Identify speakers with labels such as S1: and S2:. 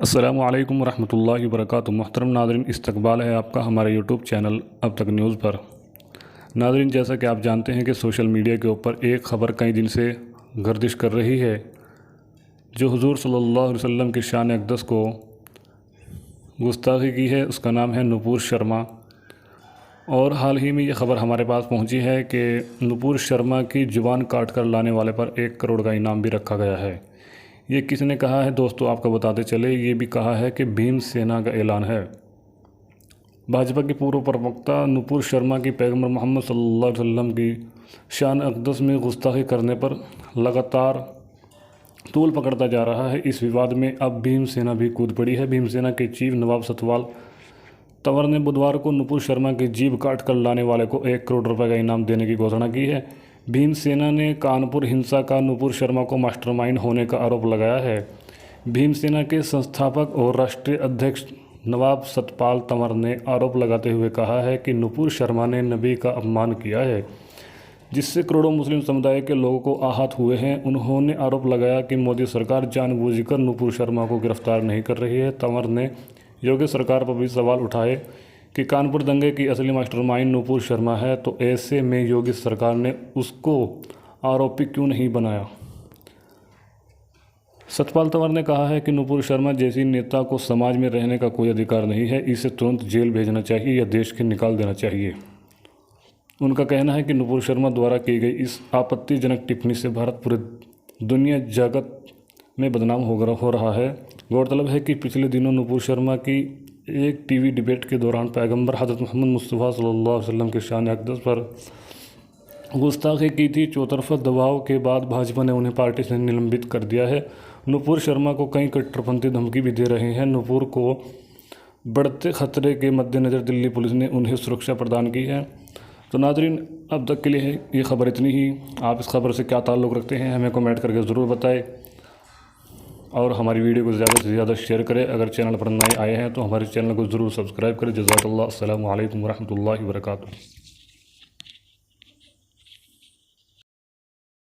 S1: अस्सलामु अलैकुम रहमतुल्लाहि व बरकातुहू। मुहतरम नाज़रीन, इस्तकबाल है आपका हमारे यूट्यूब चैनल अब तक न्यूज़ पर। नाज़रीन, जैसा कि आप जानते हैं कि सोशल मीडिया के ऊपर एक ख़बर कई दिन से गर्दिश कर रही है जो हुज़ूर सल्लल्लाहु अलैहि वसल्लम की शान अक़दस को गुस्ताखी की है। उसका नाम है नुपुर शर्मा। और हाल ही में ये ख़बर हमारे पास पहुंची है कि नुपुर शर्मा की ज़ुबान काट कर लाने वाले पर 1 करोड़ का इनाम भी रखा गया है। ये किसने कहा है दोस्तों, आपको बताते चले, ये भी कहा है कि भीम सेना का ऐलान है। भाजपा की पूर्व प्रवक्ता नुपुर शर्मा की पैगंबर मोहम्मद सल्लल्लाहु अलैहि वसल्लम की शान अक़दस में गुस्ताखी करने पर लगातार तूल पकड़ता जा रहा है। इस विवाद में अब भीम सेना भी कूद पड़ी है। भीम सेना के चीफ नवाब सतपाल तंवर ने बुधवार को नुपुर शर्मा की जीभ काट कर लाने वाले को 1 करोड़ रुपए का इनाम देने की घोषणा की है। भीम सेना ने कानपुर हिंसा का नुपुर शर्मा को मास्टरमाइंड होने का आरोप लगाया है। भीम सेना के संस्थापक और राष्ट्रीय अध्यक्ष नवाब सतपाल तंवर ने आरोप लगाते हुए कहा है कि नुपुर शर्मा ने नबी का अपमान किया है, जिससे करोड़ों मुस्लिम समुदाय के लोगों को आहत हुए हैं। उन्होंने आरोप लगाया कि मोदी सरकार जानबूझकर नुपुर शर्मा को गिरफ्तार नहीं कर रही है। तंवर ने योगी सरकार पर भी सवाल उठाए कि कानपुर दंगे की असली मास्टरमाइंड नुपुर शर्मा है, तो ऐसे में योगी सरकार ने उसको आरोपी क्यों नहीं बनाया। सतपाल तंवर ने कहा है कि नुपुर शर्मा जैसी नेता को समाज में रहने का कोई अधिकार नहीं है, इसे तुरंत जेल भेजना चाहिए या देश के निकाल देना चाहिए। उनका कहना है कि नुपुर शर्मा द्वारा की गई इस आपत्तिजनक टिप्पणी से भारत पूरे दुनिया जगत में बदनाम हो रहा है। गौरतलब है कि पिछले दिनों नुपुर शर्मा की एक टीवी डिबेट के दौरान पैगंबर हज़रत मोहम्मद मुस्तफ़ा सल्लल्लाहु अलैहि वसल्लम के शान अक़दस पर गुस्ताखी की थी। चौतरफा दबाव के बाद भाजपा ने उन्हें पार्टी से निलंबित कर दिया है। नुपुर शर्मा को कई कट्टरपंथी धमकी भी दे रहे हैं। नुपुर को बढ़ते खतरे के मद्देनज़र दिल्ली पुलिस ने उन्हें सुरक्षा प्रदान की है। तो नाज़रीन, अब तक के लिए ये ख़बर इतनी ही। आप इस खबर से क्या ताल्लुक़ रखते हैं हमें कमेंट करके ज़रूर बताएं और हमारी वीडियो को ज़्यादा से ज़्यादा शेयर करें। अगर चैनल पर नए आए हैं तो हमारे चैनल को ज़रूर सब्सक्राइब करें। जज़ाकल्लाह। अस्सलामु अलैकुम व रहमतुल्लाहि व बरकातुहू।